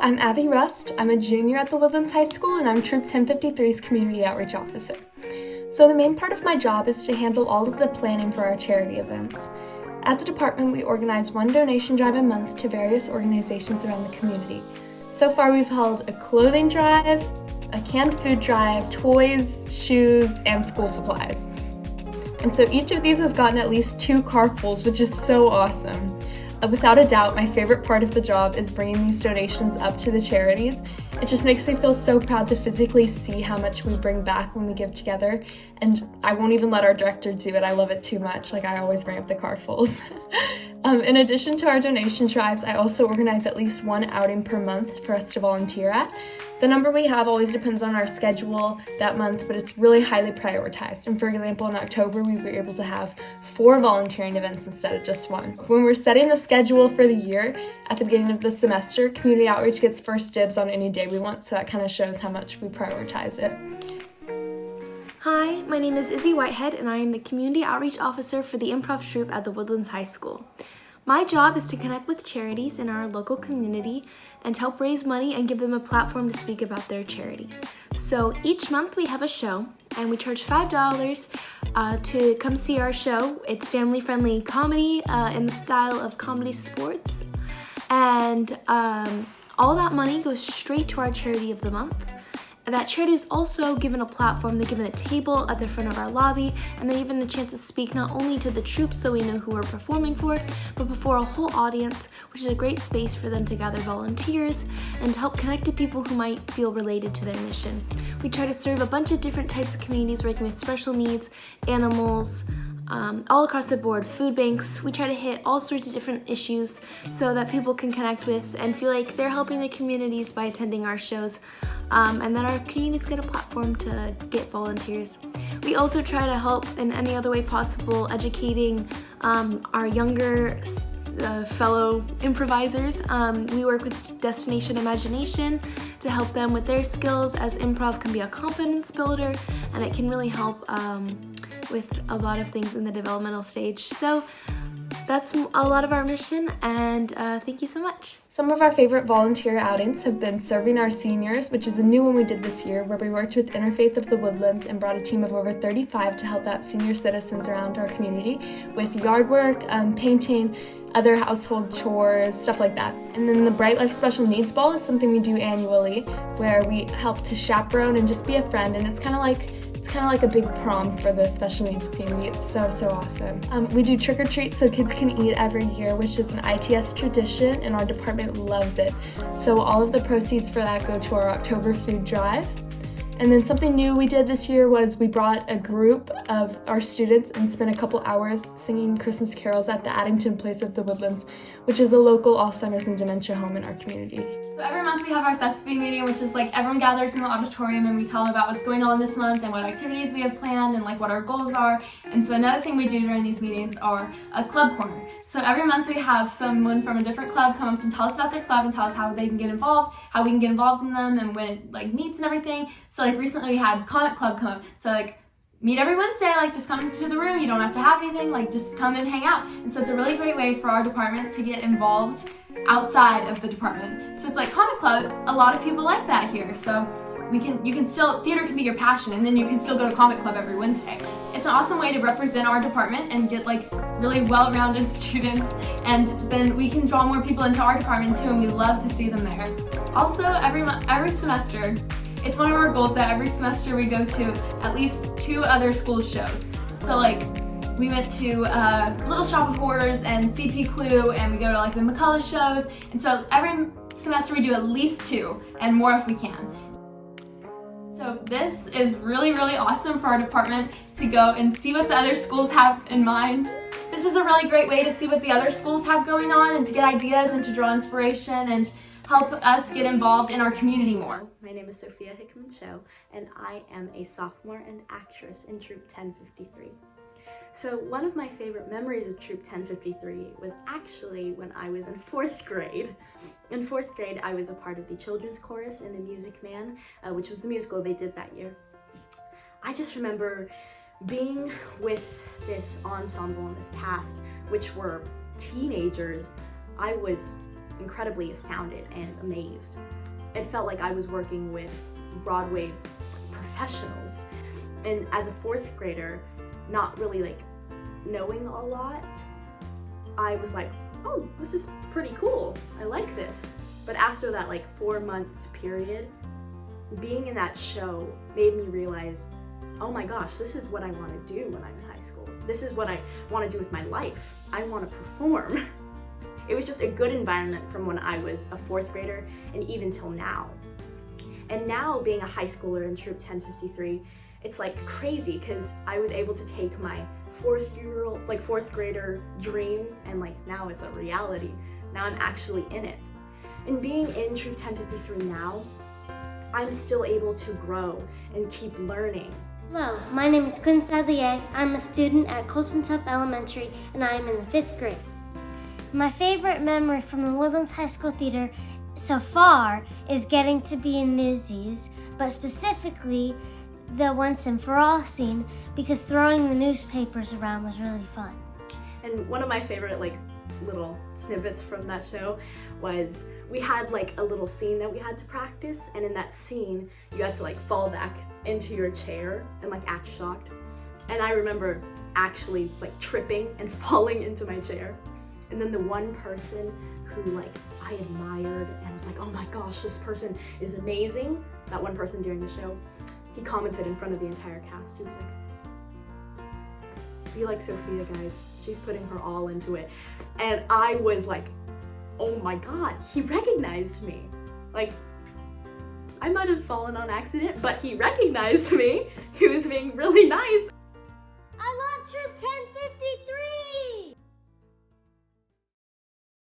I'm Abby Rust. I'm a junior at the Woodlands High School and I'm Troop 1053's Community Outreach Officer. So the main part of my job is to handle all of the planning for our charity events. As a department, we organize one donation drive a month to various organizations around the community. So far we've held a clothing drive, a canned food drive, toys, shoes, and school supplies. And so each of these has gotten at least 2 carfuls, which is so awesome. Without a doubt, my favorite part of the job is bringing these donations up to the charities. It just makes me feel so proud to physically see how much we bring back when we give together, and I won't even let our director do it. I love it too much. I always bring up the carfuls. In addition to our donation drives, I also organize at least one outing per month for us to volunteer at. The number we have always depends on our schedule that month, but it's really highly prioritized. And for example, in October, we were able to have 4 volunteering events instead of just 1. When we're setting the schedule for the year, at the beginning of the semester, community outreach gets first dibs on any day we want, so that kind of shows how much we prioritize it. Hi, my name is Izzy Whitehead, and I am the Community Outreach Officer for the Improv Troupe at the Woodlands High School. My job is to connect with charities in our local community and help raise money and give them a platform to speak about their charity. So each month we have a show, and we charge $5 to come see our show. It's family-friendly comedy in the style of comedy sports, and all that money goes straight to our charity of the month. That charity is also given a platform. They're given a table at the front of our lobby, and they're given a chance to speak not only to the troops so we know who we're performing for, but before a whole audience, which is a great space for them to gather volunteers and to help connect to people who might feel related to their mission. We try to serve a bunch of different types of communities working with special needs, animals, all across the board, food banks. We try to hit all sorts of different issues so that people can connect with and feel like they're helping their communities by attending our shows, and that our communities get a platform to get volunteers. We also try to help in any other way possible, educating our younger fellow improvisers. We work with Destination Imagination to help them with their skills, as improv can be a confidence builder and it can really help with a lot of things in the developmental stage. So that's a lot of our mission, and thank you so much. Some of our favorite volunteer outings have been Serving Our Seniors, which is a new one we did this year, where we worked with Interfaith of the Woodlands and brought a team of over 35 to help out senior citizens around our community with yard work, painting, other household chores, stuff like that. And then the Bright Life Special Needs Ball is something we do annually, where we help to chaperone and just be a friend, and it's kind of like a big prom for the special needs community. It's so awesome. We do trick or treat so kids can eat every year, which is an ITS tradition, and our department loves it. So all of the proceeds for that go to our October food drive. And then something new we did this year was we brought a group of our students and spent a couple hours singing Christmas carols at the Addington Place of the Woodlands, which is a local Alzheimer's and dementia home in our community. So every month we have our Thespian meeting, which is everyone gathers in the auditorium and we tell them about what's going on this month and what activities we have planned and what our goals are. And so another thing we do during these meetings are a club corner. So every month we have someone from a different club come up and tell us about their club and tell us how they can get involved, how we can get involved in them, and when it meets and everything. So recently we had Comic Club come up. So meet every Wednesday, just come into the room. You don't have to have anything, just come and hang out. And so it's a really great way for our department to get involved outside of the department. So it's Comic Club, a lot of people like that here. So you can still, theater can be your passion, and then you can still go to Comic Club every Wednesday. It's an awesome way to represent our department and get really well-rounded students, and then we can draw more people into our department too, and we love to see them there. Also, every semester, it's one of our goals that every semester we go to at least 2 other school shows. So we went to Little Shop of Horrors and CP Clue, and we go to the McCullough shows. And so every semester we do at least 2 and more if we can. So this is really awesome for our department to go and see what the other schools have in mind. This is a really great way to see what the other schools have going on and to get ideas and to draw inspiration and help us get involved in our community more. My name is Sophia Hickman-Cho, and I am a sophomore and actress in Troop 1053. So one of my favorite memories of Troop 1053 was actually when I was in 4th grade. In 4th grade, I was a part of the children's chorus in The Music Man, which was the musical they did that year. I just remember being with this ensemble and this cast, which were teenagers. I was incredibly astounded and amazed. It felt like I was working with Broadway professionals. And as a 4th grader, not really like knowing a lot, I was like, oh, this is pretty cool. I like this. But after that like 4-month period, being in that show made me realize, oh my gosh, this is what I want to do when I'm in high school. This is what I want to do with my life. I want to perform. It was just a good environment from when I was a 4th grader and even till now. And now being a high schooler in Troop 1053, it's like crazy because I was able to take my 4th grader dreams and like now it's a reality. Now I'm actually in it. And being in Troop 1053 now, I'm still able to grow and keep learning. Hello, my name is Quinn Sadlier. I'm a student at Colson South Elementary and I am in the 5th grade. My favorite memory from the Woodlands High School Theater so far is getting to be in Newsies, but specifically the Once and For All scene because throwing the newspapers around was really fun. And one of my favorite like little snippets from that show was we had like a little scene that we had to practice, and in that scene you had to like fall back into your chair and like act shocked. And I remember actually like tripping and falling into my chair. And then the one person who like I admired and was like, oh my gosh, this person is amazing, that one person during the show, he commented in front of the entire cast. He was like, be like Sophia, guys. She's putting her all into it. And I was like, oh my god, he recognized me. Like, I might have fallen on accident, but he recognized me. He was being really nice.